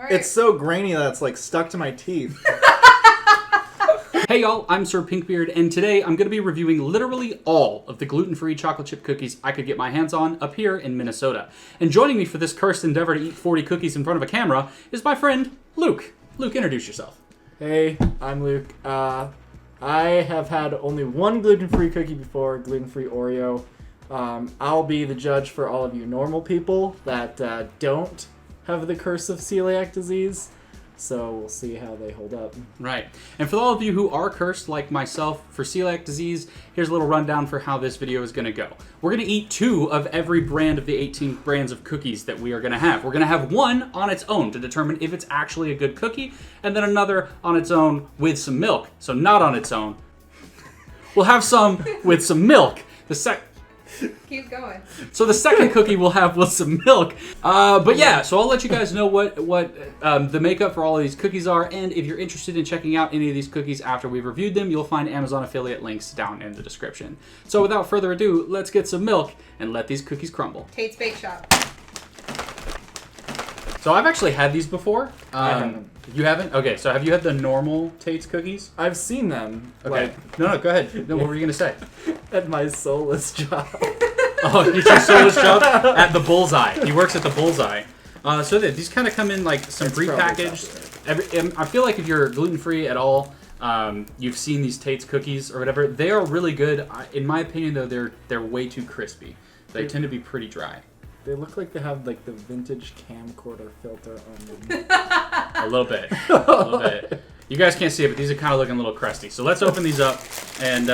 Right. It's so grainy that it's like stuck to my teeth. Hey y'all, I'm Sir Pinkbeard, and today I'm going to be reviewing literally all of the gluten-free chocolate chip cookies I could get my hands on up here in Minnesota. And joining me for this cursed endeavor to eat 40 cookies in front of a camera is my friend, Luke. Luke, introduce yourself. Hey, I'm Luke. I have had only one gluten-free cookie before, gluten-free Oreo. I'll be the judge for all of you normal people that don't have the curse of celiac disease. So we'll see how they hold up. Right. And for all of you who are cursed, like myself, for celiac disease, here's a little rundown for how this video is going to go. We're going to eat 2 of every brand of the 18 brands of cookies that we are going to have. We're going to have one on its own to determine if it's actually a good cookie, and then another on its own with some milk. So not on its own. We'll have some with some milk. Keep going. So the second cookie we'll have with some milk. But yeah, so I'll let you guys know what the makeup for all of these cookies are, and if you're interested in checking out any of these cookies after we've reviewed them, you'll find Amazon affiliate links down in the description. So without further ado, let's get some milk and let these cookies crumble. Tate's Bakeshop. So I've actually had these before. I haven't. You haven't? Okay, so have you had the normal Tate's cookies? I've seen them. Okay. No, go ahead. No, what were you going to say? At my soulless job. Oh, you your soulless job at the Bullseye. He works at the Bullseye. So these kind of come in like some prepackaged. I feel like if you're gluten-free at all, you've seen these Tate's cookies or whatever. They are really good. In my opinion, though, they're way too crispy. They tend to be pretty dry. They look like they have like the vintage camcorder filter on them. A little bit. A little bit. You guys can't see it, but these are kind of looking a little crusty. So let's open these up and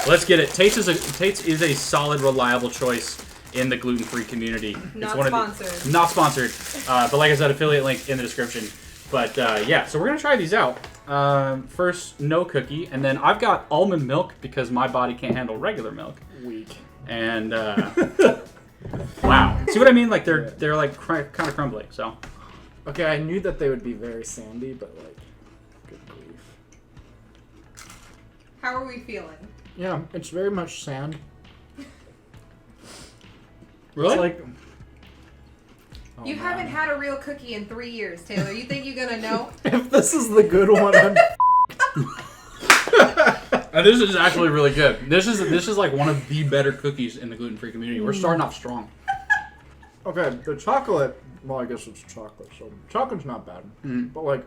let's get it. Tate's is a solid, reliable choice in the gluten-free community. Not sponsored. Not sponsored. But like I said, affiliate link in the description. But yeah, so we're going to try these out. First, no cookie. And then I've got almond milk because my body can't handle regular milk. Weak. And wow. See what I mean? Like they're like kind of crumbly. So Okay, I knew that they would be very sandy, but like, good grief. How are we feeling? Yeah, it's very much sand. really? It's like... Oh, You haven't had a real cookie in 3 years, Taylor. You think you're gonna know? If this is the good one, I'm... This is actually really good. This is like one of the better cookies in the gluten-free community. We're starting off strong. Okay, the chocolate... Well, I guess it's chocolate, so chocolate's not bad. Mm. But like,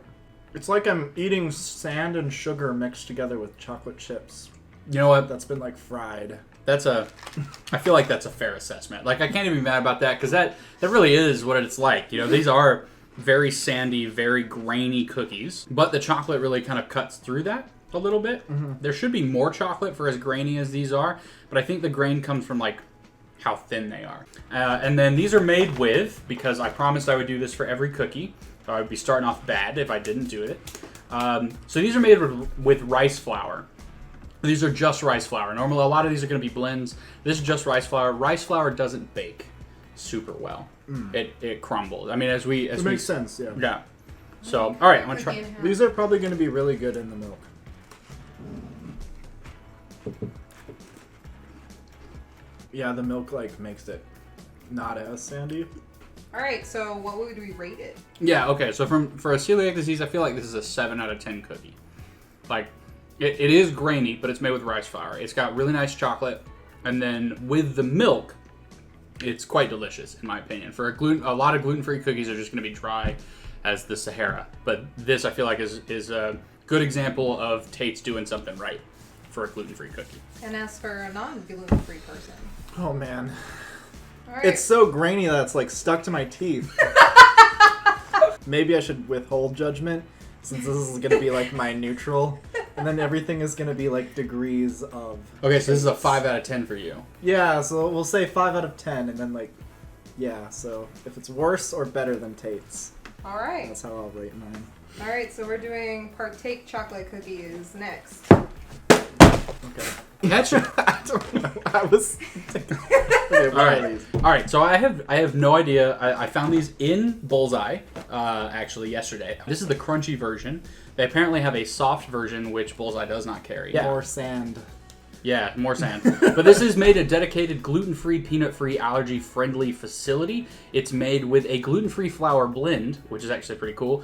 it's like I'm eating sand and sugar mixed together with chocolate chips. You know what? That's been like fried. I feel like that's a fair assessment. Like I can't even be mad about that because that really is what it's like. You know, these are very sandy, very grainy cookies, but the chocolate really kind of cuts through that a little bit. Mm-hmm. There should be more chocolate for as grainy as these are, but I think the grain comes from like how thin they are. And then these are made with, because I promised I would do this for every cookie, so I would be starting off bad if I didn't do it. So these are made with rice flour. These are just rice flour. Normally, a lot of these are going to be blends. This is just rice flour. Rice flour doesn't bake super well. Mm. It crumbles. I mean, as it makes sense, yeah. Yeah. So, all right, I'm going to try. These are probably going to be really good in the milk. Yeah, the milk like makes it not as sandy. All right, so what would we rate it? Yeah, okay. So for a celiac disease, I feel like this is a 7 out of 10 cookie. Like, it is grainy, but it's made with rice flour. It's got really nice chocolate, and then with the milk, it's quite delicious in my opinion. For a lot of gluten-free cookies are just going to be dry as the Sahara, but this I feel like is a good example of Tate's doing something right for a gluten-free cookie. And as for a non-gluten-free person? Oh man. All right. It's so grainy that it's like stuck to my teeth. Maybe I should withhold judgment since this is going to be like my neutral. And then everything is going to be like degrees of... Okay, so this is a 5 out of 10 for you. Yeah, so we'll say 5 out of 10 and then like... Yeah, so if it's worse or better than Tate's. All right. That's how I'll rate mine. All right, so we're doing Partake chocolate cookies next. Okay. Ketchup. I don't know. I was thinking... Okay, All right. So I have no idea. I found these in Bullseye actually yesterday. This is the crunchy version. They apparently have a soft version, which Bullseye does not carry. Yeah. More sand. Yeah, more sand. But this is made a dedicated gluten-free, peanut-free, allergy-friendly facility. It's made with a gluten-free flour blend, which is actually pretty cool.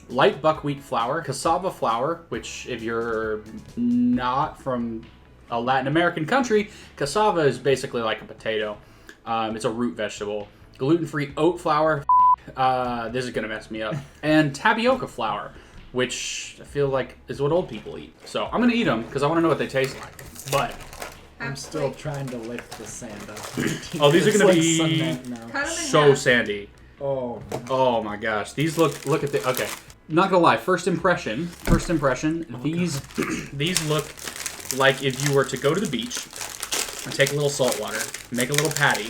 Light buckwheat flour, cassava flour, which if you're not from a Latin American country, cassava is basically like a potato. It's a root vegetable. Gluten-free oat flour. This is going to mess me up. And tapioca flour, which I feel like is what old people eat. So I'm going to eat them because I want to know what they taste like. But I'm still trying to lick the sand off. oh, these are going to It's like be cement now. so sandy. Oh. Oh my gosh. These look at the, okay. Not going to lie, first impression, these look like if you were to go to the beach and take a little salt water, make a little patty,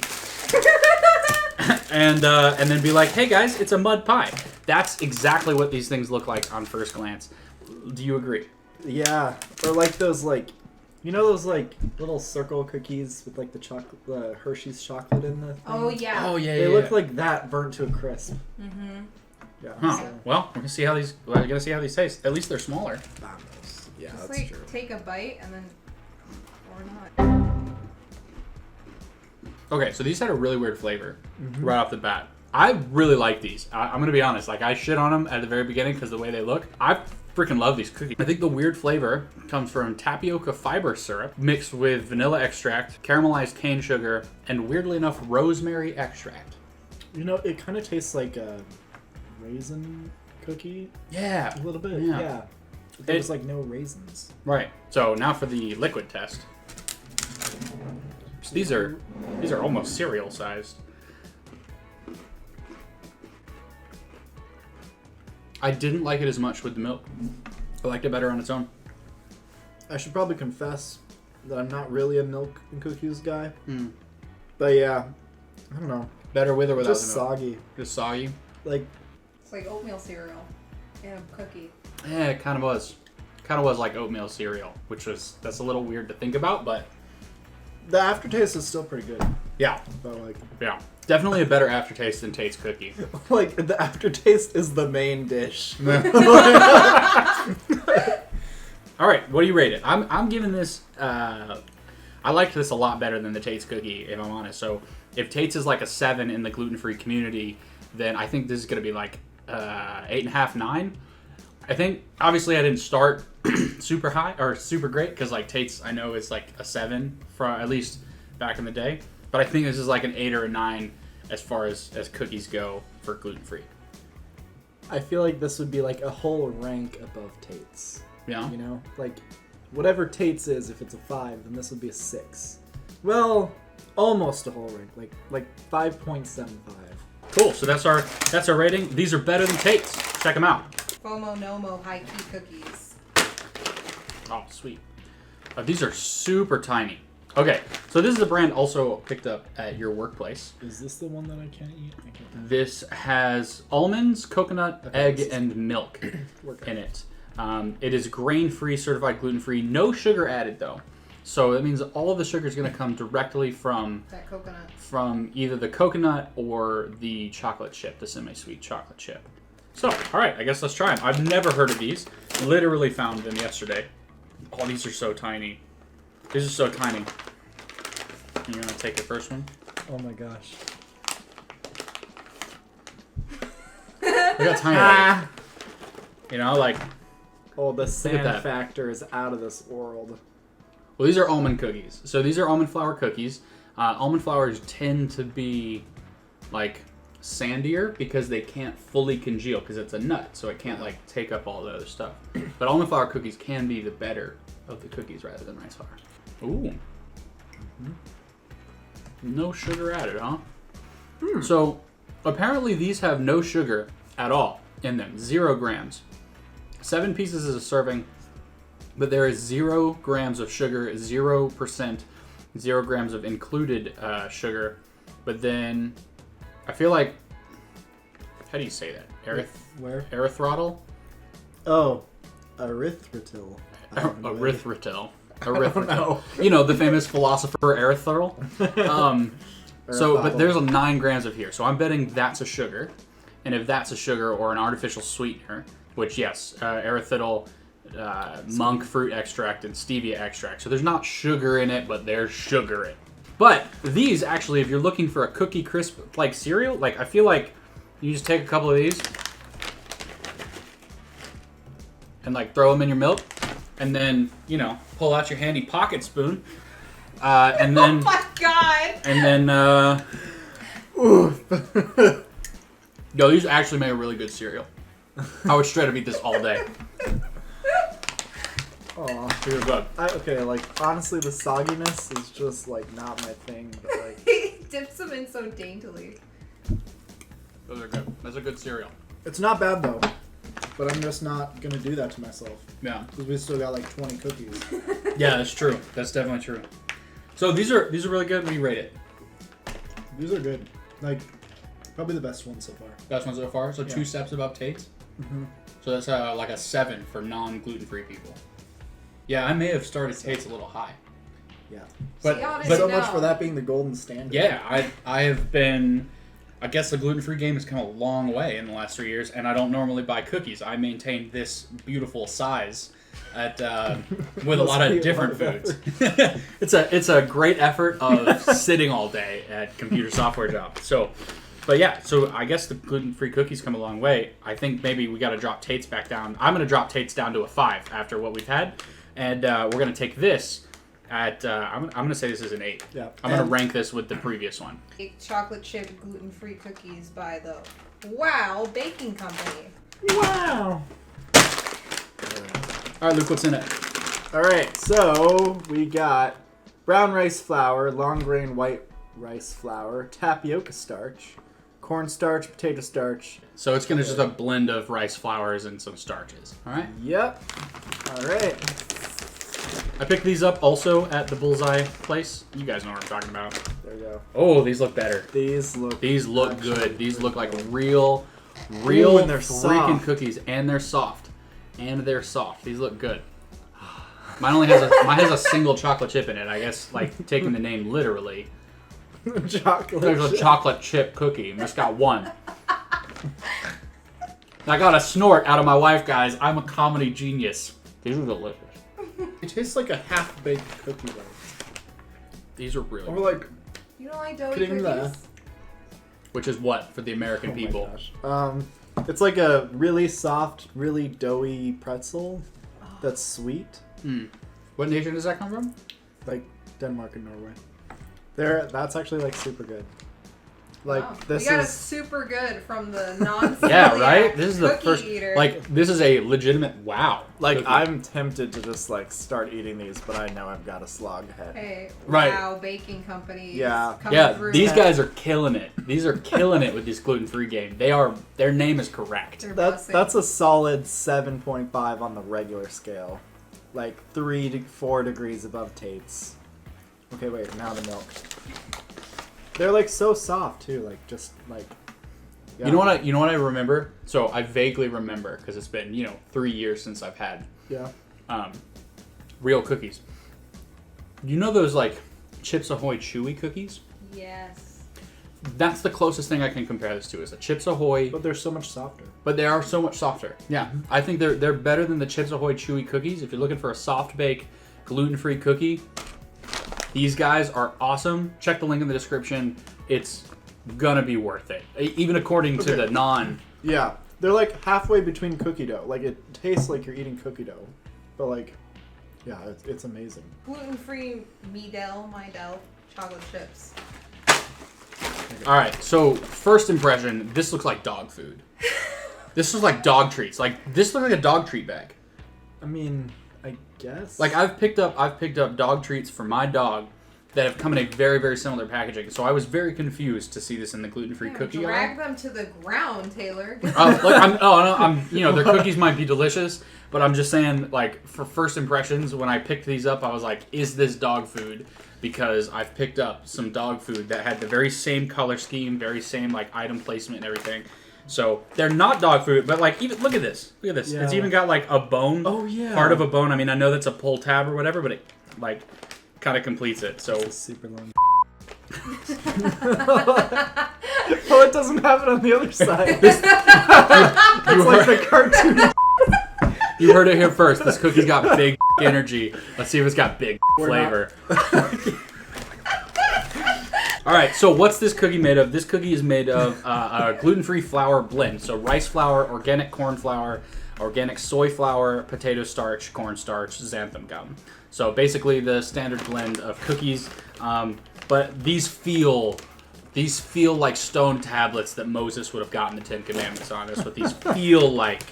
and then be like, hey guys, it's a mud pie. That's exactly what these things look like on first glance. Do you agree? Yeah, or like those you know those little circle cookies with like the Hershey's chocolate in the thing? Oh yeah. Oh yeah. They look like that burnt to a crisp. Mm-hmm. Yeah. Huh. So. Well, we're gonna see how these taste. At least they're smaller. Vamos. Yeah, Just that's like true. take a bite and then, or not. Okay, so these had a really weird flavor right off the bat. I really like these. I'm gonna be honest. Like I shit on them at the very beginning because the way they look. I freaking love these cookies. I think the weird flavor comes from tapioca fiber syrup mixed with vanilla extract, caramelized cane sugar, and weirdly enough, rosemary extract. You know, it kind of tastes like a raisin cookie. Yeah. A little bit. Yeah. Yeah. But there was like no raisins. Right. So now for the liquid test. So these are almost cereal sized. I didn't like it as much with the milk. I liked it better on its own. I should probably confess that I'm not really a milk and cookies guy. Mm. But yeah, I don't know. Better with or without Just the milk? soggy. Just soggy? Like, It's like oatmeal cereal and a cookie. Yeah, it kind of was. Kind of was like oatmeal cereal, that's a little weird to think about, but the aftertaste is still pretty good. yeah, But like, yeah. Definitely a better aftertaste than Tate's cookie. like the aftertaste is the main dish. All right, what do you rate it? I'm giving this. I liked this a lot better than the Tate's cookie, if I'm honest. So if Tate's is like a 7 in the gluten-free community, then I think this is gonna be like 8.5, 9. I think obviously I didn't start super high or super great because like Tate's I know is like a 7 for at least back in the day, but I think this is like an 8 or a 9 as far as cookies go for gluten-free. I feel like this would be like a whole rank above Tate's. Yeah. You know, like whatever Tate's is, if it's a 5, then this would be a 6. Well, almost a whole rank, like 5.75. Cool. So that's our rating. These are better than Tate's. Check them out. FOMO Nomo Highkey cookies. Oh, sweet. These are super tiny. Okay, so this is a brand also picked up at your workplace. Is this the one that I can't eat? I can't. This has almonds, coconut, egg, and milk Work in it. It is grain-free, certified gluten-free, no sugar added though. So that means all of the sugar is going to come directly from That coconut. from either the coconut or the chocolate chip, the semi-sweet chocolate chip. So, all right, I guess let's try them. I've never heard of these. Literally found them yesterday. Oh, these are so tiny. These are so tiny. You want to take the first one? Oh my gosh. Look how tiny that is. You know, like, Oh, the sand that. factor is out of this world. well, these are almond cookies. So these are almond flour cookies. Almond flours tend to be, like, sandier because they can't fully congeal because it's a nut, so it can't, like, take up all the other stuff. But almond flour cookies can be the better of the cookies rather than rice flour. Ooh. No sugar added, huh? So, apparently these have no sugar at all in them. 0 grams. 7 pieces is a serving, but there is 0 grams of sugar, 0%, 0 grams of included sugar. But then, I feel like, how do you say that? Where? Erythritol? Oh, erythritol. Erythritol. I don't know. You know, the famous philosopher Aristotle. So, but there's a 9 grams of here. So I'm betting that's a sugar. And if that's a sugar or an artificial sweetener, which yes, erythritol monk fruit extract and stevia extract. So there's not sugar in it, but there's sugar in it. But these actually, if you're looking for a cookie crisp like cereal, like I feel like you just take a couple of these and like throw them in your milk, and then pull out your handy pocket spoon, and then Oh my god! and then yo, these actually make a really good cereal. I would straight up eat this all day. Oh, These are good. okay. Like honestly, the sogginess is just like not my thing. But like, He dips them in so daintily. Those are good. That's a good cereal. it's not bad though. But I'm just not gonna do that to myself Yeah. because we still got like 20 cookies. Yeah, that's true. That's definitely true. So these are really good. What do you rate it? These are good. Like probably the best one so far. Best one so far. So Yeah. 2 steps above Tate's. Mm-hmm. So that's like a 7 for non-gluten free people. Yeah, I may have started Tate's a little high. Yeah. But, See, honest- but So much No. for that being the golden standard. yeah, I have been. I guess the gluten free game has come a long way in the last 3 years, and I don't normally buy cookies. I maintain this beautiful size at with a lot of different foods. It's a great effort of sitting all day at computer software job. So. But yeah, so I guess the gluten-free cookies come a long way. I think maybe we got to drop Tate's back down. I'm going to drop Tate's down to a 5 after what we've had. And we're going to take this at, I'm going to say this is an 8. Yeah. I'm going to rank this with the previous one. Chocolate chip gluten-free cookies by the Wow Baking Company. Wow. All right, Luke, what's in it? All right, so we got brown rice flour, long grain white rice flour, tapioca starch, cornstarch, potato starch. So it's going to just a blend of rice flours and some starches. All right. Yep. All right. I picked these up also at the Bullseye place. You guys know what I'm talking about. There we go. Oh, these look better. These look actually Good. These look like good. real Ooh, and they're freaking soft. cookies, and they're soft. These look good. Mine has a single chocolate chip in it. I guess like taking the name literally. chocolate. There's a chip. chocolate chip cookie, and just got one. I got a snort out of my wife, guys. I'm a comedy genius. These are delicious. It tastes like a half-baked cookie though. These are really Or good. like, You don't like doughy Kidding cookies? that. Which is what for the American oh people? my gosh. It's like a really soft, really doughy pretzel that's sweet. What nation does that come from? Like Denmark and Norway. That's actually like super good. Like Wow. this we got is a super good from the non Yeah, right. This is the cookie first. eater. Like this is a legitimate wow. like cookie. I'm tempted to just like start eating these, but I know I've got a slog ahead. Hey, Right. Wow Baking Company. Yeah. Yeah, through. these guys are killing it. These are killing it with this gluten-free game. Their name is correct. They're That's busting. a solid 7.5 on the regular scale. Like 3 to 4 degrees above Tate's. Okay, wait, now the milk. They're like so soft too, like just like. Yeah. You know what I remember? So I vaguely remember because it's been 3 years since I've had Yeah. real cookies. You know those like Chips Ahoy chewy cookies? Yes. That's the closest thing I can compare this to is a Chips Ahoy, But they're so much softer. but they are so much softer. Yeah, I think they're better than the Chips Ahoy chewy cookies. If you're looking for a soft bake gluten-free cookie, these guys are awesome. Check the link in the description. It's gonna be worth it, even according to Okay. the non. Yeah, they're like halfway between cookie dough. Like it tastes like you're eating cookie dough, but like, yeah, it's amazing. Gluten-free Midel chocolate chips. All right, so first impression, this looks like dog food. This looks like dog treats. Like this looks like a dog treat bag. I mean, I guess. Like I've picked up dog treats for my dog that have come in a very, very similar packaging. So I was very confused to see this in the gluten-free Yeah, cookie drag aisle. them to the ground, Taylor. Their cookies might be delicious, but I'm just saying, like, for first impressions, when I picked these up, I was like, is this dog food? Because I've picked up some dog food that had the very same color scheme, very same, like, item placement and everything. So they're not dog food, but, like, even look at this. Look at this. Yeah. It's even got, like, a bone. Oh, yeah. Part of a bone. I mean, I know that's a pull tab or whatever, but it, like, kind of completes it. So It's super long. Oh, it doesn't have it on the other side. It's like the cartoon. You heard it here first. This cookie's got big energy. Let's see if it's got big flavor. All right, so what's this cookie made of? This cookie is made of a gluten-free flour blend. So rice flour, organic corn flour, organic soy flour, potato starch, cornstarch, xanthan gum. So basically the standard blend of cookies. But these feel like stone tablets that Moses would have gotten the 10 Commandments on. That's what these feel like.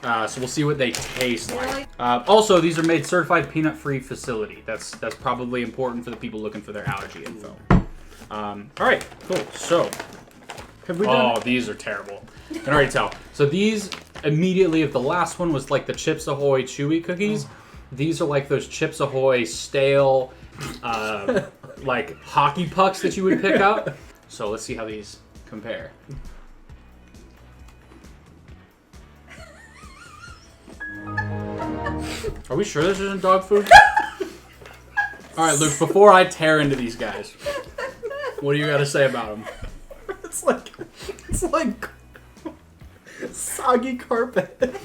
So we'll see what they taste like. Also, these are made certified peanut-free facility. That's probably important for the people looking for their allergy info. All right, cool. So, Have we done? these are terrible. I can already tell. So these immediately, if the last one was like the Chips Ahoy chewy cookies, these are like those Chips Ahoy stale, like hockey pucks that you would pick up. So let's see how these compare. Are we sure this isn't dog food? All right, Luke, before I tear into these guys, what do you got to say about them? It's like soggy carpet.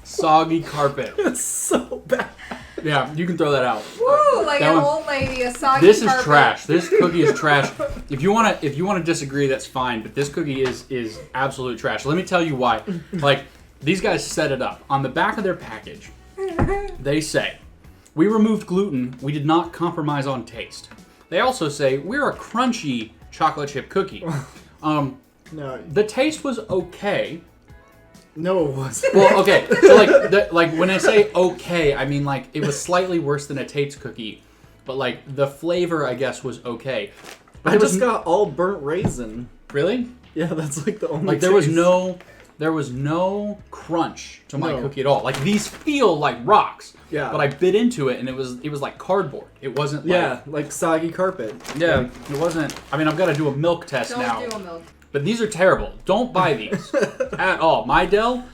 Soggy carpet. It's so bad. Yeah, you can throw that out. Woo, like That an one- old lady, a soggy This is carpet. trash. This cookie is trash. If you wanna disagree, that's fine. But this cookie is absolute trash. Let me tell you why. Like these guys set it up on the back of their package. They say, "We removed gluten. We did not compromise on taste." They also say, "We're a crunchy chocolate chip cookie." No, The taste was okay. no, it wasn't. Well, okay. So like when I say okay, I mean like it was slightly worse than a Tate's cookie, but like the flavor I guess was okay. But I it was just got all burnt raisin. really Yeah, that's like the only. like there was no crunch to my No. cookie at all. Like these feel like rocks. Yeah. But I bit into it and it was like cardboard. It wasn't. Yeah, like soggy carpet. Yeah. It wasn't. I mean, I've got to do a milk test Don't now. do a milk. But these are terrible. Don't buy these at all. My Del,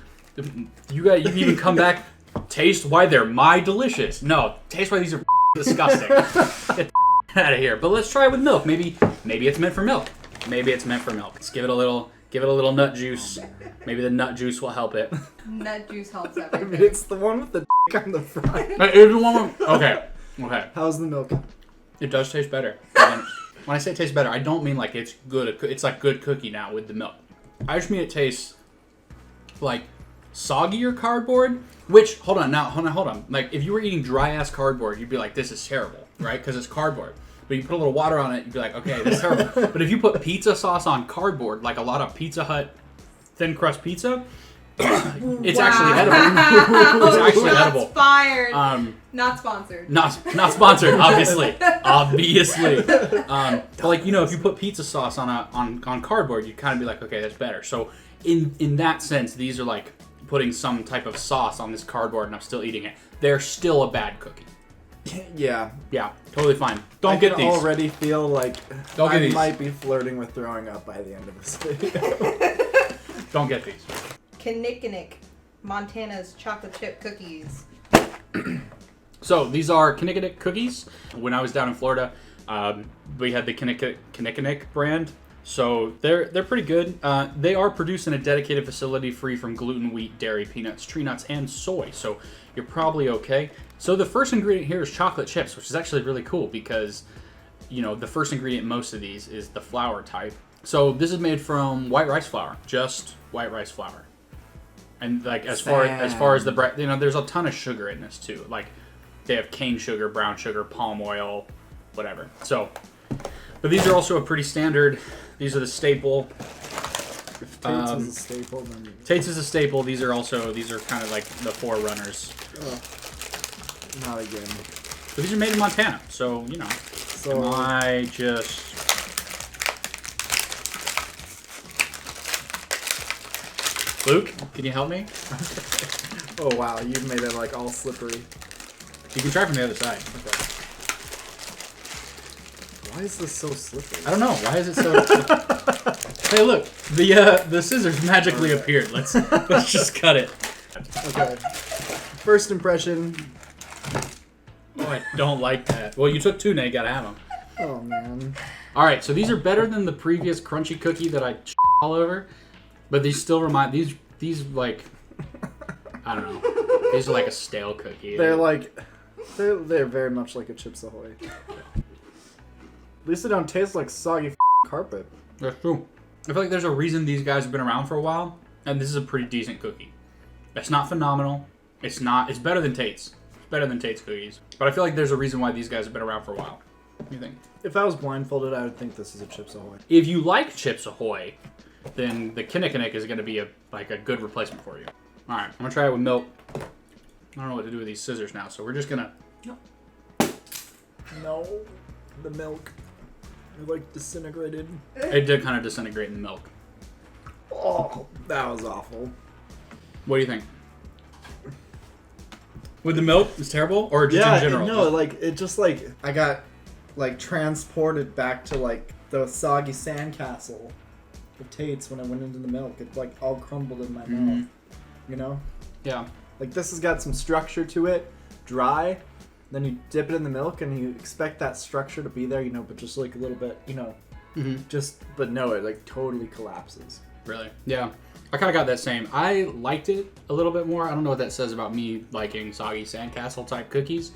you can even come back. Taste why they're my delicious. No, taste why these are disgusting. Get the out of here. But let's try it with milk. Maybe it's meant for milk. Maybe it's meant for milk. Let's give it a little nut juice. Maybe the nut juice will help it. Nut juice helps I mean, everything. it's the one with the on the front. Okay. How's the milk? It does taste better. When I say it tastes better, I don't mean like it's good. It's like good cookie now with the milk. I just mean it tastes like soggier cardboard. Which hold on. Like if you were eating dry ass cardboard, you'd be like, this is terrible, right? Because it's cardboard. But you put a little water on it, you'd be like, okay, this is terrible. But if you put pizza sauce on cardboard, like a lot of Pizza Hut thin crust pizza, it's actually edible. It's actually Shots edible. fired. Not sponsored. Not sponsored, obviously. But like if you put pizza sauce on cardboard, you'd kind of be like, okay, that's better. So in that sense, these are like putting some type of sauce on this cardboard, and I'm still eating it. They're still a bad cookie. Yeah. Yeah, totally fine. Don't I get can these. already feel like Don't get I these. might be flirting with throwing up by the end of this video. Don't get these. Kinnikinnick, Montana's chocolate chip cookies. So these are Kinnikinnick cookies. When I was down in Florida, we had the Kinnikinnick brand. So they're pretty good. They are produced in a dedicated facility free from gluten, wheat, dairy, peanuts, tree nuts, and soy. So you're probably okay. So the first ingredient here is chocolate chips, which is actually really cool because, the first ingredient in most of these is the flour type. So this is made from white rice flour, just white rice flour. And like as far as the bread, there's a ton of sugar in this too. Like they have cane sugar, brown sugar, palm oil, whatever. So, but these are also a pretty standard. These are the staple. If Tate's is a staple, then Tate's is a staple. These are kind of like the forerunners. not again. But these are made in Montana, so So I just. Luke, can you help me? oh wow, you've made it like all slippery. You can try from the other side. Why is this so slippery? I don't know. Why is it so? Hey, look, the scissors magically appeared. Let's just cut it. Okay. First impression. Oh, I don't like that. Well, you took two, now you gotta have them. Oh man. All right, so these are better than the previous crunchy cookie that I all over, but these still remind these like I don't know. These are like a stale cookie. They're like, they're very much like a Chips Ahoy. At least they don't taste like soggy carpet. That's true. I feel like there's a reason these guys have been around for a while, and this is a pretty decent cookie. It's not phenomenal. It's better than Tate's. It's better than Tate's cookies. But I feel like there's a reason why these guys have been around for a while. What do you think? If I was blindfolded, I would think this is a Chips Ahoy. If you like Chips Ahoy, then the Kinnikinnick is going to be a good replacement for you. All right, I'm going to try it with milk. I don't know what to do with these scissors now, so we're just going to... No, the milk. It like disintegrated. It did kind of disintegrate in the milk. Oh, that was awful. What do you think? With the milk, it's terrible, or just in general? No, like it just like I got like transported back to like the soggy sandcastle of Tate's when I went into the milk. It like all crumbled in my mouth. You know? Yeah. Like this has got some structure to it, dry. Then you dip it in the milk and you expect that structure to be there, you know, but just like a little bit, you know, but no, it like totally collapses. Really? Yeah. I kind of got that same. I liked it a little bit more. I don't know what that says about me liking soggy sandcastle type cookies,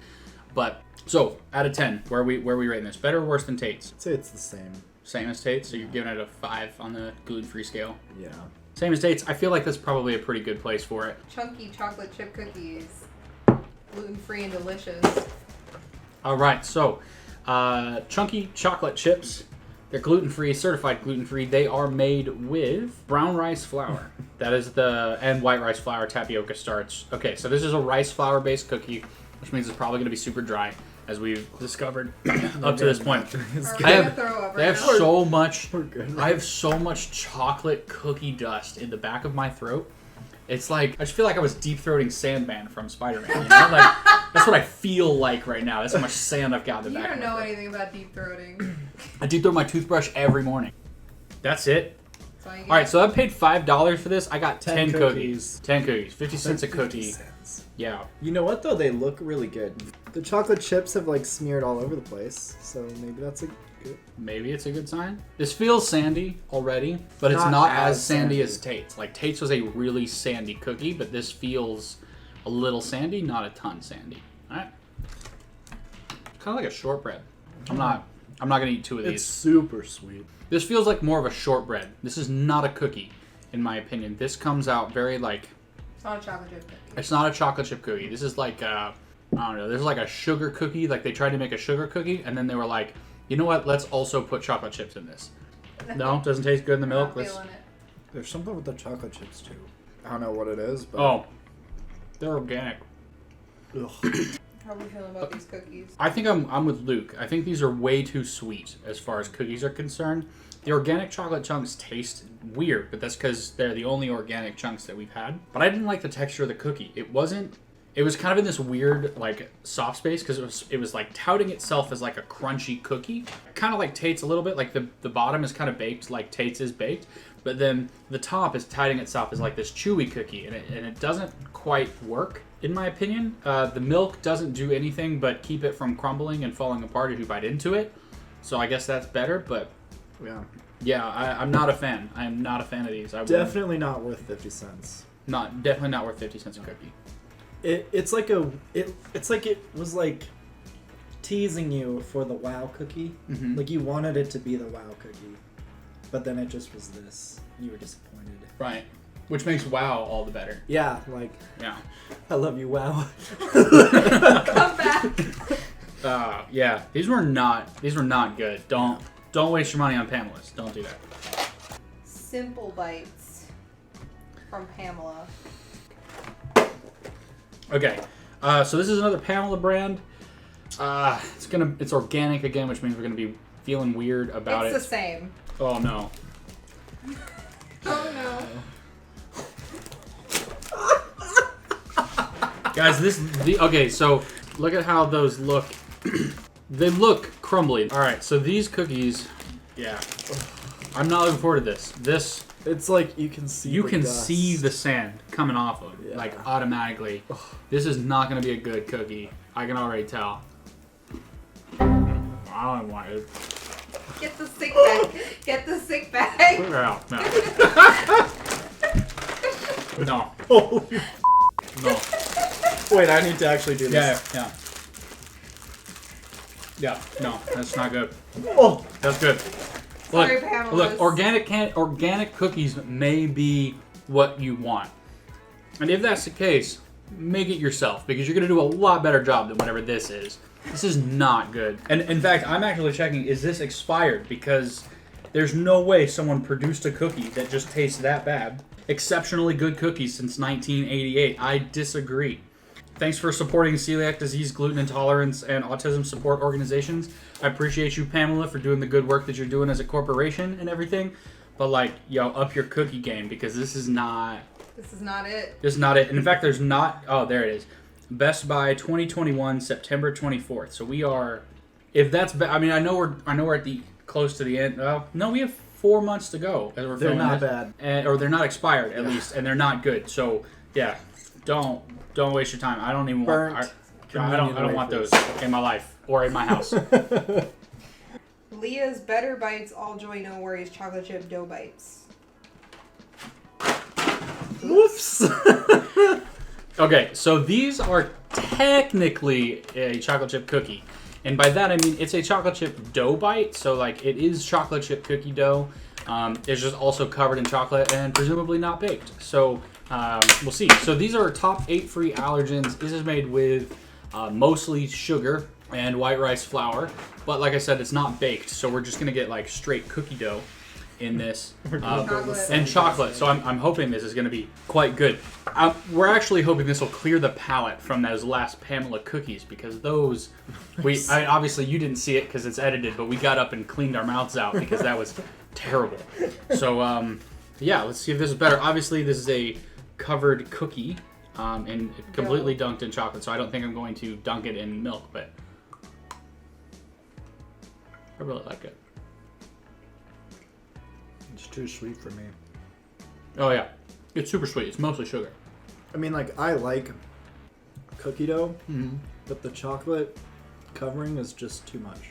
but so out of 10, where are we rating this? Better or worse than Tate's? I'd say it's the same. Same as Tate's, so you're giving it a 5 on the gluten-free scale. Yeah. Same as Tate's. I feel like that's probably a pretty good place for it. Chunky chocolate chip cookies. Gluten-free and delicious. All right, so chunky chocolate chips. They're gluten-free, certified gluten-free. They are made with brown rice flour. That is and white rice flour, tapioca starch. Okay, so this is a rice flour-based cookie, which means it's probably going to be super dry, as we've discovered up to this point. I have so much. I have so much chocolate cookie dust in the back of my throat. It's like I just feel like I was deep throating Sandman from Spider-Man. You know? Like that's what I feel like right now. That's how much sand I've got in the back. You don't know anything about deep throating. I deep throat my toothbrush every morning. That's it. All right, so I paid $5 for this. I got 10 cookies. 10 cookies, 50 cents a 50 cookie. cents. Yeah. You know what though? They look really good. The chocolate chips have like smeared all over the place, so maybe that's a good. Maybe it's a good sign. This feels sandy already, but it's not as sandy as Tate's. Like Tate's was a really sandy cookie, but this feels a little sandy, not a ton sandy. All right. Kind of like a shortbread. I'm not gonna eat 2 of these. It's super sweet. This feels like more of a shortbread. This is not a cookie, in my opinion. This comes out very like. It's not a chocolate chip cookie. It's not a chocolate chip cookie. This is like I don't know. There's like a sugar cookie. Like they tried to make a sugar cookie, and then they were like, you know what? Let's also put chocolate chips in this. No, doesn't taste good in the milk. I'm not feeling it. There's something with the chocolate chips too. I don't know what it is, but Oh, they're organic. Ugh. How are we feeling about these cookies? I think I'm with Luke. I think these are way too sweet as far as cookies are concerned. The organic chocolate chunks taste weird, but that's because they're the only organic chunks that we've had. But I didn't like the texture of the cookie. It was kind of in this weird like soft space because it was like touting itself as like a crunchy cookie, kind of like Tate's a little bit. Like the bottom is kind of baked like Tate's is baked, but then the top is touting itself as like this chewy cookie, and it doesn't quite work in my opinion. The milk doesn't do anything but keep it from crumbling and falling apart if you bite into it. So I guess that's better, but yeah, I'm not a fan. I am not a fan of these. Definitely not worth 50 cents. Definitely not worth 50 cents a cookie. It's like it was like teasing you for the wow cookie. Mm-hmm. Like you wanted it to be the wow cookie, but then it just was this. You were disappointed. Right. Which makes wow all the better. Yeah, like Yeah. I love you, wow. Come back. Yeah. These were not good. Don't waste your money on Pamela's. Don't do that. Simple Bites from Pamela. Okay. So this is another Pamela brand. It's organic again, which means we're gonna be feeling weird about It's it. the same. Oh no. Oh no. Guys, okay, so look at how those look. They look crumbly. All right, so these cookies, yeah. I'm not looking forward to this. It's like you can see. You can dust. see the sand coming off of it, Yeah. like automatically. This is not going to be a good cookie. I can already tell. I don't want it. Get the sick bag. Get the sick bag. No. No. Holy No. Wait, I need to actually do this. Yeah. Yeah. No, that's not good. Oh, That's good. Sorry, Pamela. Look, organic cookies may be what you want. And if that's the case, make it yourself because you're going to do a lot better job than whatever this is. This is not good. And in fact, I'm actually checking, is this expired? Because there's no way someone produced a cookie that just tastes that bad. Exceptionally good cookies since 1988. I disagree. Thanks for supporting celiac disease, gluten intolerance, and autism support organizations. I appreciate you, Pamela, for doing the good work that you're doing as a corporation and everything. But like, yo, up your cookie game because this is not... This is not it. This is not it. And in fact, there's not... Oh, there it is. Best Buy 2021, September 24th. So we are... If that's... I mean, I know we're at the close to the end. No, we have 4 months to go. As we're they're not this. bad. Or they're not expired, at least. And they're not good. So, yeah. Don't waste your time. I don't even Burnt. want... I don't want those in my life or in my house. Leah's Better Bites All Joy No Worries Chocolate Chip Dough Bites. Whoops. Okay, so these are technically a chocolate chip cookie. And by that I mean it's a chocolate chip dough bite. So like it is chocolate chip cookie dough. It's just also covered in chocolate and presumably not baked. So we'll see. So these are top 8 free allergens. This is made with mostly sugar and white rice flour. But like I said, it's not baked. So we're just going to get like straight cookie dough in this. And chocolate. So I'm hoping this is going to be quite good. We're actually hoping this will clear the palate from those last Pamela cookies because those... obviously you didn't see it because it's edited, but we got up and cleaned our mouths out because that was terrible. So yeah, let's see if this is better. Obviously this is a covered cookie and completely dunked in chocolate, so I don't think I'm going to dunk it in milk, but I really like it. It's too sweet for me. Oh yeah, it's super sweet. It's mostly sugar. I mean, like, I like cookie dough, but the chocolate covering is just too much.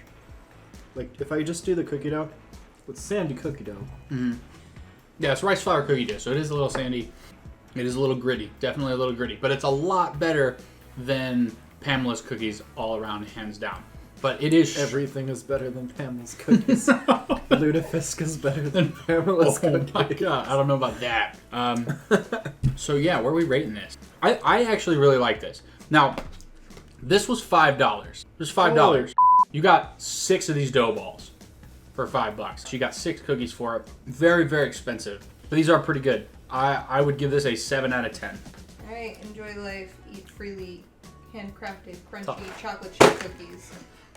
Like, if I just do the cookie dough, it's sandy cookie dough. Yeah, it's rice flour cookie dough, so it is a little sandy. It is a little gritty, definitely a little gritty, but it's a lot better than Pamela's cookies all around, hands down. But it is... Everything is better than Pamela's cookies. Lutefisk is better than Pamela's cookies. Oh my god, I don't know about that. So yeah, where are we rating this? I actually really like this. Now, this was $5. This was $5. Holy You got 6 of these dough balls for $5. You got 6 cookies for it. Very, very expensive. But these are pretty good. I would give this a 7 out of 10. Alright, enjoy life, eat freely, handcrafted, crunchy chocolate chip cookies.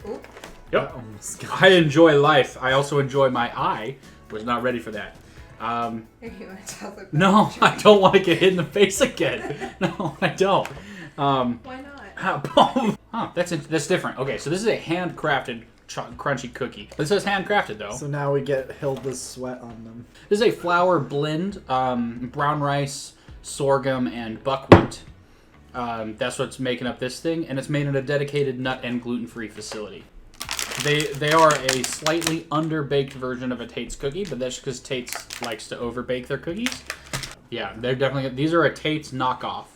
Oop. Yep. I enjoy life. I also enjoy my eye. Was not ready for that. Here, you want to tell them? No, I don't want to get hit in the face again. No, I don't. Why not? Huh, that's different. Okay, so this is a handcrafted crunchy cookie. This says handcrafted though. So now we get Hilda's sweat on them. This is a flour blend, brown rice, sorghum, and buckwheat. That's what's making up this thing, and it's made in a dedicated nut and gluten-free facility. They are a slightly underbaked version of a Tate's cookie, but that's because Tate's likes to overbake their cookies. Yeah, they're definitely... These are a Tate's knockoff,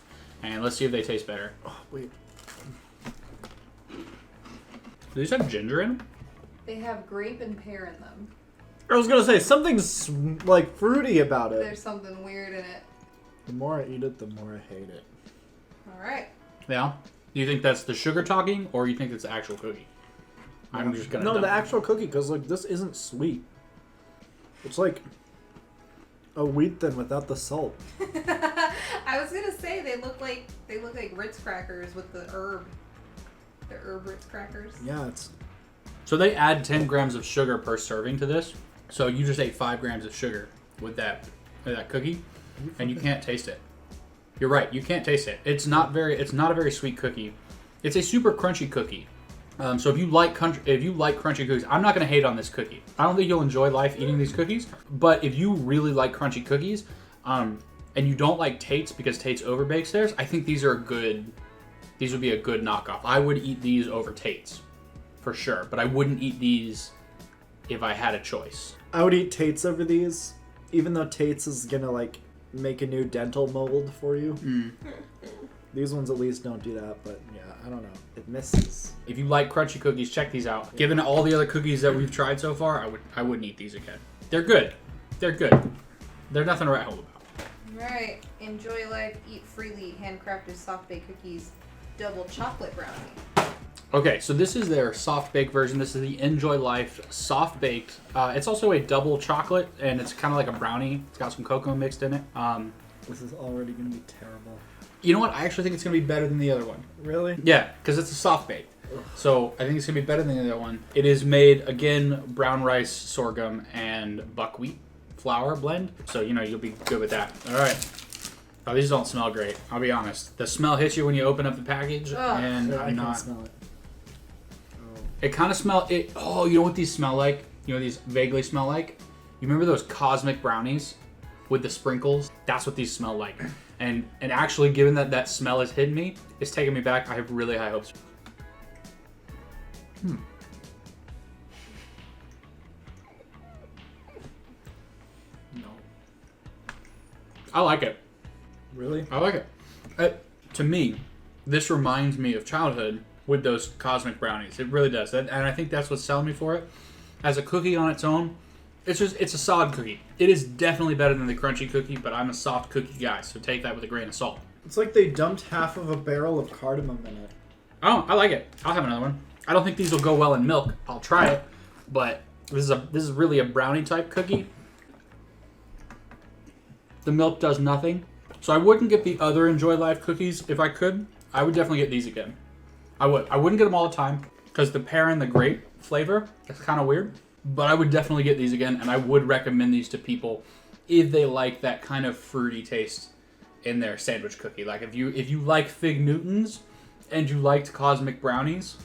and let's see if they taste better. Oh, wait. Do these have ginger in them? They have grape and pear in them. I was gonna say, something's, like, fruity about it. There's something weird in it. The more I eat it, the more I hate it. Alright. Yeah? Do you think that's the sugar talking, or you think it's the actual cookie? I'm just gonna... No, the actual cookie, because, like, this isn't sweet. It's like a wheat thin without the salt. I was gonna say they look like Ritz crackers with the herb. The herb Ritz crackers. Yeah, it's... So they add 10 grams of sugar per serving to this. So you just ate 5 grams of sugar with that cookie, and you can't taste it. You're right, you can't taste it. It's not a very sweet cookie. It's a super crunchy cookie. So if you like crunchy cookies, I'm not going to hate on this cookie. I don't think you'll enjoy life eating these cookies. But if you really like crunchy cookies, and you don't like Tate's because Tate's overbakes theirs, I think these are good. These would be a good knockoff. I would eat these over Tate's, for sure. But I wouldn't eat these if I had a choice. I would eat Tate's over these, even though Tate's is gonna, like, make a new dental mold for you. These ones at least don't do that, but yeah, I don't know. It misses. If you like crunchy cookies, check these out. Given all the other cookies that we've tried so far, I wouldn't eat these again. They're good. They're good. They're nothing to write home about. Alright, enjoy life, eat freely, handcrafted soft baked cookies, double chocolate brownie. Okay, so this is their soft baked version. This is the Enjoy Life soft baked. It's also a double chocolate, and it's kind of like a brownie. It's got some cocoa mixed in it. This is already going to be terrible. You know what? I actually think it's going to be better than the other one. Really? Yeah, because it's a soft baked. So I think it's going to be better than the other one. It is made, again, brown rice, sorghum, and buckwheat flour blend. So, you'll be good with that. All right. Oh, these don't smell great. I'll be honest. The smell hits you when you open up the package, and Yeah, I I'm can not. smell it. It kind of smells. Oh, you know what these smell like? You know what these vaguely smell like? You remember those cosmic brownies with the sprinkles? That's what these smell like. And actually, given that smell has hidden me, it's taken me back. I have really high hopes. No. I like it. Really? I like it. To me, this reminds me of childhood with those cosmic brownies. It really does. And I think that's what's selling me for it. As a cookie on its own, it's a solid cookie. It is definitely better than the crunchy cookie, but I'm a soft cookie guy, so take that with a grain of salt. It's like they dumped half of a barrel of cardamom in it. Oh, I like it. I'll have another one. I don't think these will go well in milk. I'll try it, but this is really a brownie type cookie. The milk does nothing. So I wouldn't get the other Enjoy Life cookies if I could. I would definitely get these again. I would. I wouldn't get them all the time because the pear and the grape flavor is kind of weird. But I would definitely get these again, and I would recommend these to people if they like that kind of fruity taste in their sandwich cookie. Like if you like Fig Newtons and you liked cosmic brownies,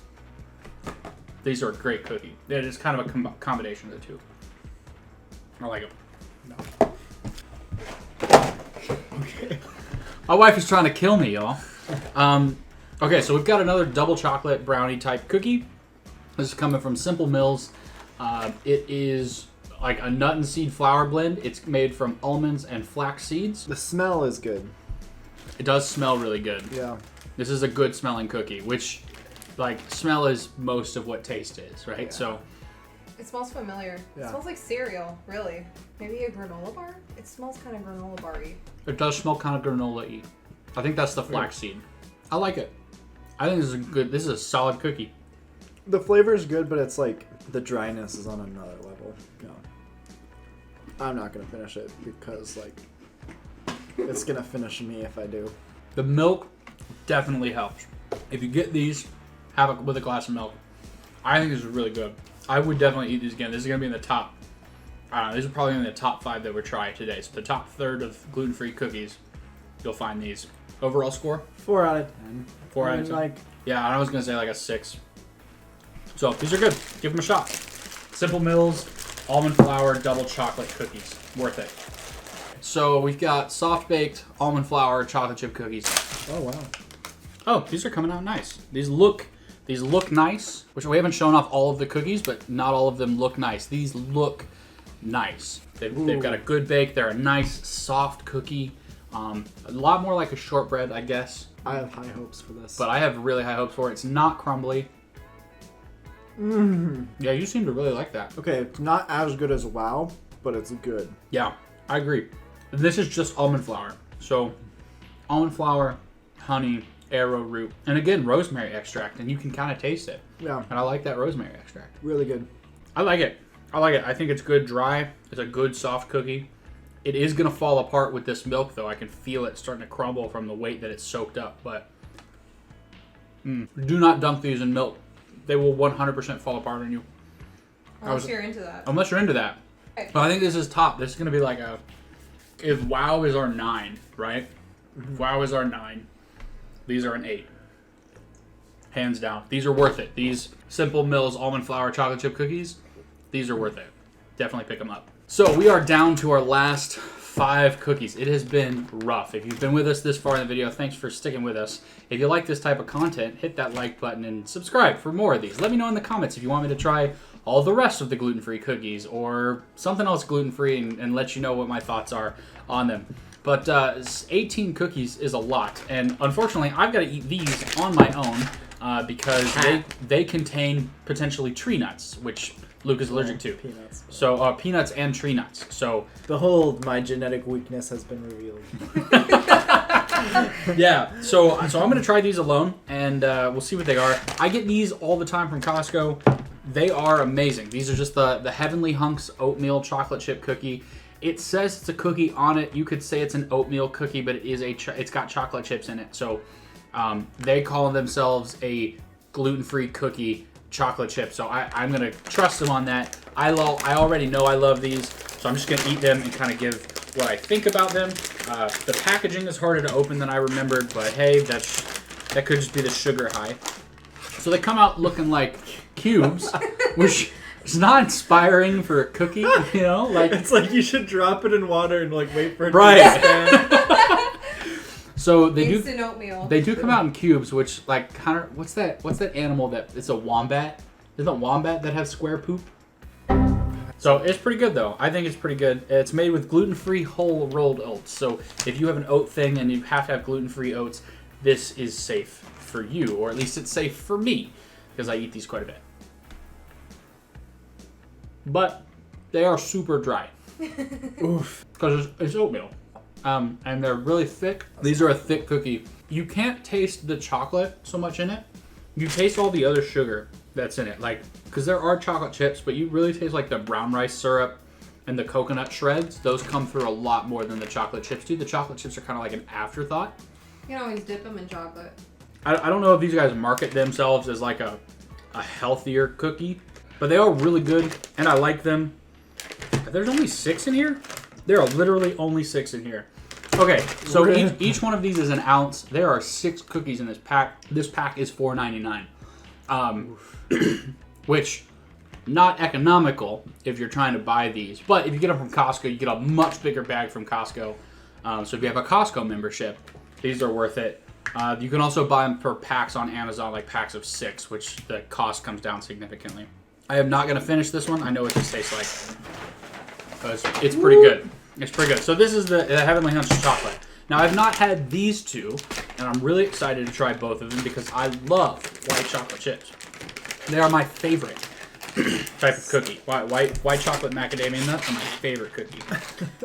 these are a great cookie. It is kind of a combination of the two. I like them. No. Okay. My wife is trying to kill me, y'all. Okay, so we've got another double chocolate brownie type cookie. This is coming from Simple Mills. It is like a nut and seed flour blend. It's made from almonds and flax seeds. The smell is good. It does smell really good. Yeah. This is a good smelling cookie, which, like, smell is most of what taste is, right? Yeah. So, It smells familiar. Yeah. It smells like cereal, really. Maybe a granola bar? It smells kind of granola bar-y. it does smell kind of granola-y. I think that's the flax seed. I like it. I think this is a solid cookie. The flavor is good, but it's like the dryness is on another level. No. I'm not gonna finish it because like it's gonna finish me if I do. The milk definitely helps. If you get these, have it with a glass of milk. I think this is really good. I would definitely eat these again. This is going to be in the top, I don't know, these are probably in the top 5 that we're trying today. So the top third of gluten-free cookies, you'll find these. Overall score? 4 out of 10. 4 out of 10? Like, yeah, I was going to say like a 6. So these are good. Give them a shot. Simple Mills, almond flour, double chocolate cookies. Worth it. So we've got soft-baked almond flour chocolate chip cookies. oh wow. Oh, these are coming out nice. These look nice, which we haven't shown off all of the cookies, but not all of them look nice. These look nice. They've got a good bake. They're a nice, soft cookie. A lot more like a shortbread, I guess. I have high hopes for this. But I have really high hopes for it. It's not crumbly. Yeah, you seem to really like that. Okay, it's not as good as WoW, but it's good. Yeah, I agree. This is just almond flour. So, almond flour, honey, arrowroot, and again, rosemary extract, and you can kind of taste it. Yeah, And I like that rosemary extract. really good. I like it. I think it's good dry. It's a good soft cookie. It is going to fall apart with this milk, though. I can feel it starting to crumble from the weight that it's soaked up. But do not dunk these in milk. They will 100% fall apart on you. Unless you're into that. Unless you're into that. Okay. But I think this is top. This is going to be like a... If WoW is our 9, right? If WoW is our 9. These are an 8. Hands down. These are worth it. These Simple Mills almond flour chocolate chip cookies, these are worth it. Definitely pick them up. So we are down to our last 5 cookies. It has been rough. If you've been with us this far in the video, thanks for sticking with us. If you like this type of content, hit that like button and subscribe for more of these. Let me know in the comments if you want me to try all the rest of the gluten-free cookies or something else gluten-free and let you know what my thoughts are on them. But 18 cookies is a lot, and unfortunately, I've got to eat these on my own because they contain potentially tree nuts, which Luke is allergic to. Peanuts. So peanuts and tree nuts. So Behold, my genetic weakness has been revealed. yeah. So I'm going to try these alone, and we'll see what they are. I get these all the time from Costco. They are amazing. These are just the Heavenly Hunks oatmeal chocolate chip cookie. It says it's a cookie on it. You could say it's an oatmeal cookie, but it is it's got chocolate chips in it. So they call themselves a gluten-free cookie chocolate chip. So I'm going to trust them on that. I already know I love these, so I'm just going to eat them and kind of give what I think about them. The packaging is harder to open than I remembered, but hey, that could just be the sugar high. So they come out looking like cubes, which is not inspiring for a cookie, you know? Like It's like you should drop it in water and like wait for it Right. to expand. So they Instant oatmeal. do come out in cubes, which like kind of what's that animal that it's a wombat? Isn't it wombat that has square poop? So it's pretty good though. I think it's pretty good. It's made with gluten-free whole rolled oats. So if you have an oat thing and you have to have gluten-free oats, this is safe for you, or at least it's safe for me because I eat these quite a bit. But they are super dry. Oof. Because it's oatmeal. And they're really thick. These are a thick cookie. You can't taste the chocolate so much in it. You taste all the other sugar that's in it. Like, because there are chocolate chips, but you really taste like the brown rice syrup and the coconut shreds. Those come through a lot more than the chocolate chips do. The chocolate chips are kind of like an afterthought. You can always dip them in chocolate. I don't know if these guys market themselves as like a healthier cookie, but they are really good, and I like them. There's only 6 in here? There are literally only 6 in here. Okay, so each one of these is an ounce. There are 6 cookies in this pack. This pack is $4.99, which not economical if you're trying to buy these. But if you get them from Costco, you get a much bigger bag from Costco. So if you have a Costco membership, these are worth it. You can also buy them per packs on Amazon, like packs of 6, which the cost comes down significantly. I am not going to finish this one. I know what this tastes like. Because it's pretty good. It's pretty good. So this is the Heavenly Hunks chocolate. Now, I've not had these two, and I'm really excited to try both of them because I love white chocolate chips. They are my favorite type of cookie. White chocolate macadamia nuts are my favorite cookie.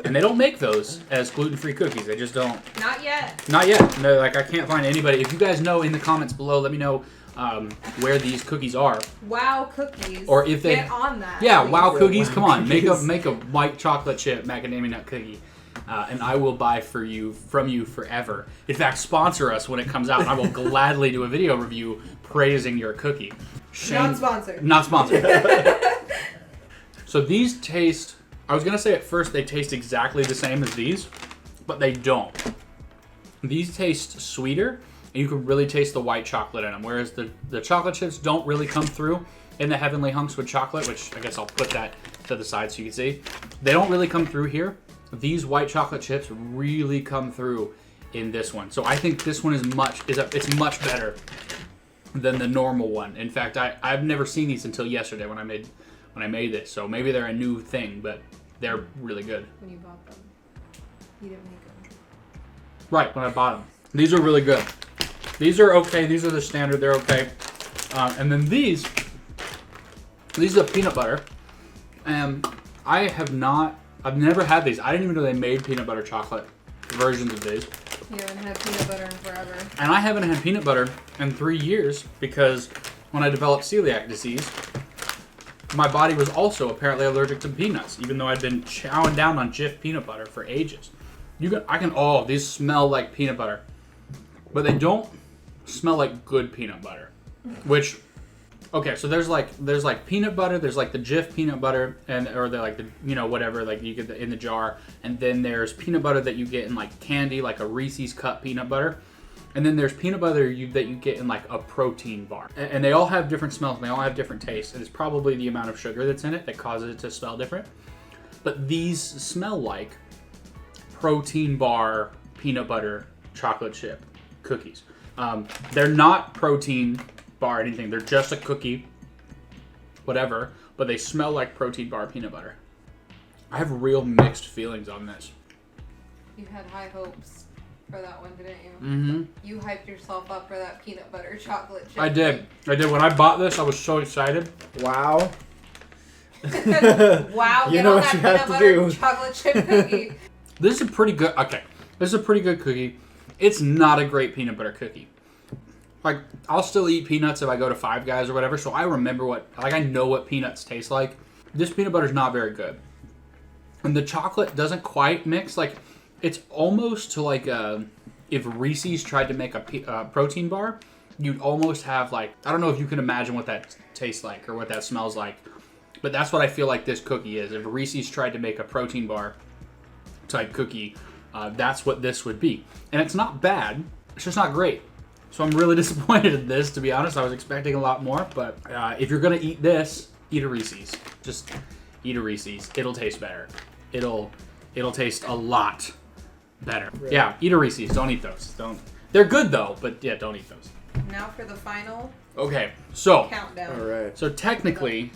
And they don't make those as gluten-free cookies. They just don't. Not yet. Not yet. No, like I can't find anybody. If you guys know in the comments below, let me know where these cookies are. Wow cookies. Or if they get on that. Yeah, please. wow cookies. Come on, Cookies. make a white chocolate chip macadamia nut cookie. And I will buy from you forever. In fact, sponsor us when it comes out. I will gladly do a video review praising your cookie. Not sponsored. Not sponsored. So these taste, I was going to say at first they taste exactly the same as these, but they don't. These taste sweeter, and you can really taste the white chocolate in them, whereas the chocolate chips don't really come through in the Heavenly Hunks with chocolate, which I guess I'll put that to the side so you can see. They don't really come through here. These white chocolate chips really come through in this one. So I think this one is much better than the normal one. In fact, I've never seen these until yesterday when I made this. So maybe they're a new thing, but they're really good. When you bought them, you didn't make them. Right, when I bought them. These are really good. These are okay. These are the standard. They're okay. And then these are peanut butter. And I've never had these. I didn't even know they made peanut butter chocolate versions of these. You haven't had peanut butter in forever. And I haven't had peanut butter in 3 years because when I developed celiac disease, my body was also apparently allergic to peanuts, even though I'd been chowing down on Jif peanut butter for ages. These smell like peanut butter, but they don't smell like good peanut butter. Which, okay, so there's like peanut butter, there's like the Jif peanut butter, or they're like the whatever, like you get in the jar, and then there's peanut butter that you get in like candy, like a Reese's cup peanut butter. And then there's peanut butter that you get in like a protein bar. And they all have different smells and they all have different tastes. And it's probably the amount of sugar that's in it that causes it to smell different. But these smell like protein bar peanut butter chocolate chip cookies. They're not protein bar or anything. They're just a cookie, whatever. But they smell like protein bar peanut butter. I have real mixed feelings on this. You had high hopes for that one, didn't you? Mm-hmm. You hyped yourself up for that peanut butter chocolate chip. I did. When I bought this, I was so excited. Wow. Wow, You get know on what that you peanut have to butter do. chocolate chip cookie. This is a pretty good. Okay, this is a pretty good cookie. It's not a great peanut butter cookie. Like, I'll still eat peanuts if I go to Five Guys or whatever, so I remember I know what peanuts taste like. This peanut butter's not very good. And the chocolate doesn't quite mix. Like, it's almost to like if Reese's tried to make a protein bar, you'd almost have like, I don't know if you can imagine what that tastes like or what that smells like, but that's what I feel like this cookie is. If Reese's tried to make a protein bar type cookie, that's what this would be. And it's not bad, it's just not great. So I'm really disappointed in this, to be honest. I was expecting a lot more, but if you're gonna eat this, eat a Reese's. Just eat a Reese's. It'll taste better. It'll taste a lot better. Really? Yeah, eat a Reese's. Don't eat those. Don't. They're good though, but yeah, don't eat those. Now for the final Okay, so countdown. All right. so technically,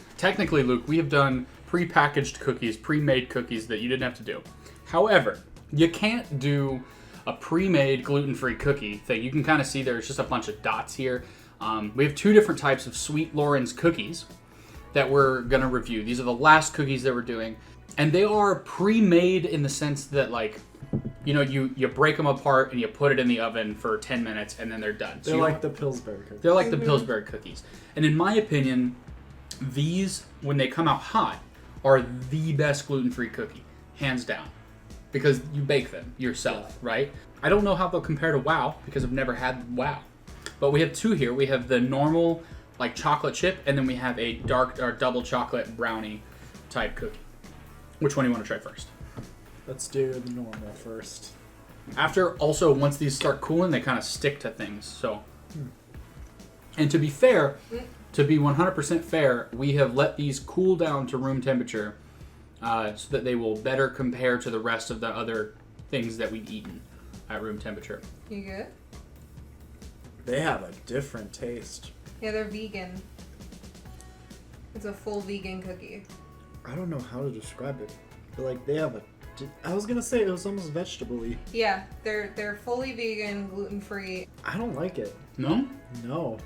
Luke, we have done pre-packaged cookies, pre-made cookies that you didn't have to do. However, you can't do a pre-made gluten-free cookie thing. You can kind of see there's just a bunch of dots here. We have two different types of Sweet Loren's cookies that we're gonna review. These are the last cookies that we're doing, and they are pre-made in the sense that, like, you know, you break them apart and you put it in the oven for 10 minutes and then they're done. So They're like the Pillsbury cookies. they're like the Pillsbury cookies. And in my opinion, these, when they come out hot, are the best gluten-free cookie, hands down. Because you bake them yourself, right? I don't know how they'll compare to Wow, because I've never had Wow. But we have two here. We have the normal, like, chocolate chip, and then we have a dark or double chocolate brownie type cookie. Which one do you want to try first? Let's do the normal first. Also, once these start cooling, they kind of stick to things. So, and to be fair, to be 100% fair, we have let these cool down to room temperature so that they will better compare to the rest of the other things that we've eaten at room temperature. You good? They have a different taste. Yeah, they're vegan. It's a full vegan cookie. I don't know how to describe it. But like they have a. I was gonna say it was almost vegetable-y. Yeah, they're fully vegan, gluten free. I don't like it. No? No.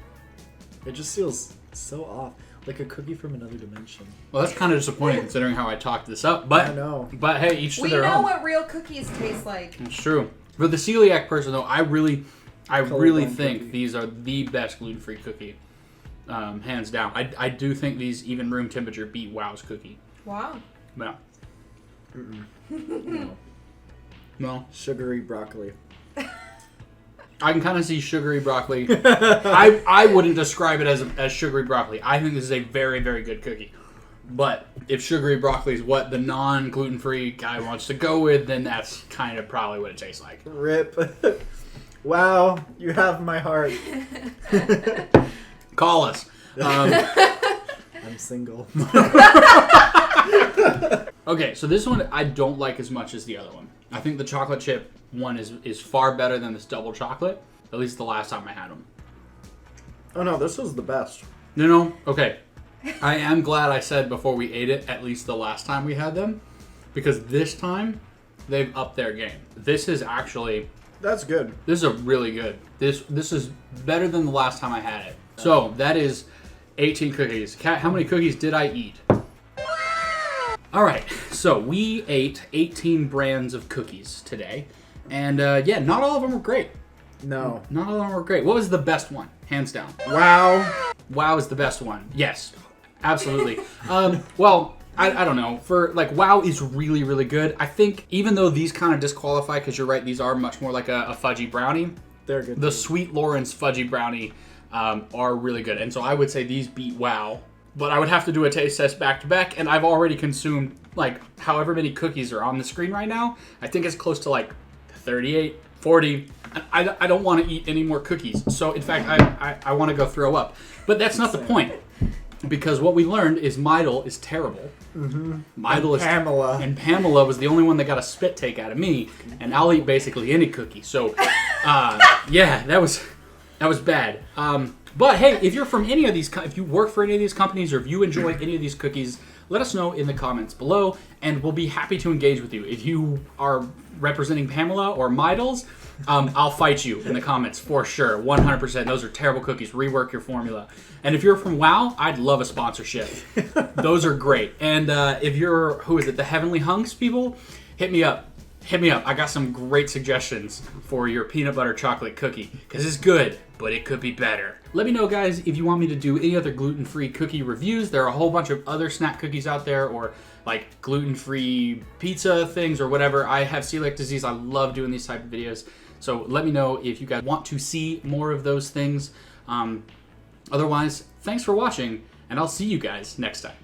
It just feels so off. Like a cookie from another dimension. Well, that's kind of disappointing considering how I talked this up. But I know. But hey, each to We their know own. what real cookies taste like. It's true. For the celiac person, though, I really Colorblind think cookie. these are the best gluten-free cookie, hands down. I do think these, even room temperature, beat Wow's cookie. Wow. No. No. No. Sugary broccoli. I can kind of see sugary broccoli. I wouldn't describe it as sugary broccoli. I think this is a very, very good cookie. But if sugary broccoli is what the non-gluten-free guy wants to go with, then that's kind of probably what it tastes like. Rip. Wow, you have my heart. Call us. I'm single. Okay, so this one I don't like as much as the other one. I think the chocolate chip one is far better than this double chocolate. At least the last time I had them. Oh no, this was the best. No, okay. I am glad I said before we ate it, at least the last time we had them, because this time they've upped their game. This is actually, That's good. this is a really good. This is better than the last time I had it. So that is 18 cookies. Kat, how many cookies did I eat? All right, so we ate 18 brands of cookies today, and yeah, not all of them were great. No. Not all of them were great. What was the best one, hands down? Wow. Wow is the best one. Yes, absolutely. Well, I don't know. For like, Wow is really, really good. I think even though these kind of disqualify, because you're right, these are much more like a fudgy brownie. They're good. The too. Sweet Loren's fudgy brownie are really good, and so I would say these beat Wow. But I would have to do a taste test back to back, and I've already consumed like however many cookies are on the screen right now. I think it's close to like 38, 40. I don't want to eat any more cookies. So in fact, I want to go throw up. But that's not the point, because what we learned is Midel is terrible. Mm-hmm. Midel is Pamela. and Pamela was the only one that got a spit take out of me, and I'll eat basically any cookie. So yeah, that was bad. But hey, if you're from any of these, if you work for any of these companies, or if you enjoy any of these cookies, let us know in the comments below, and we'll be happy to engage with you. If you are representing Pamela or Midals, I'll fight you in the comments for sure, 100%. Those are terrible cookies. Rework your formula. And if you're from WoW, I'd love a sponsorship. Those are great. And if you're, who is it, the Heavenly Hunks people, hit me up. Hit me up. I got some great suggestions for your peanut butter chocolate cookie, because it's good, but it could be better. Let me know, guys, if you want me to do any other gluten-free cookie reviews. There are a whole bunch of other snack cookies out there, or like gluten-free pizza things or whatever. I have celiac disease. I love doing these type of videos. So let me know if you guys want to see more of those things. Otherwise, thanks for watching, and I'll see you guys next time.